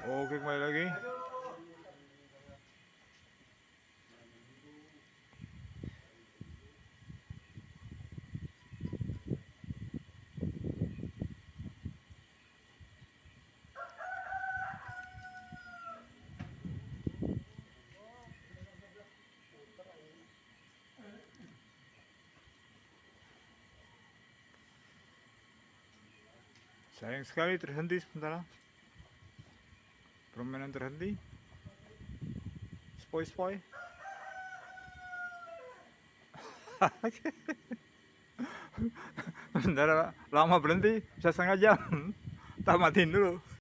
Oke, kembali lagi. Sayang sekali terhenti sebentar. Permainan terhenti. Spoi-spoi. Sebentar lama berhenti, bisa setengah jam. Tak matiin dulu.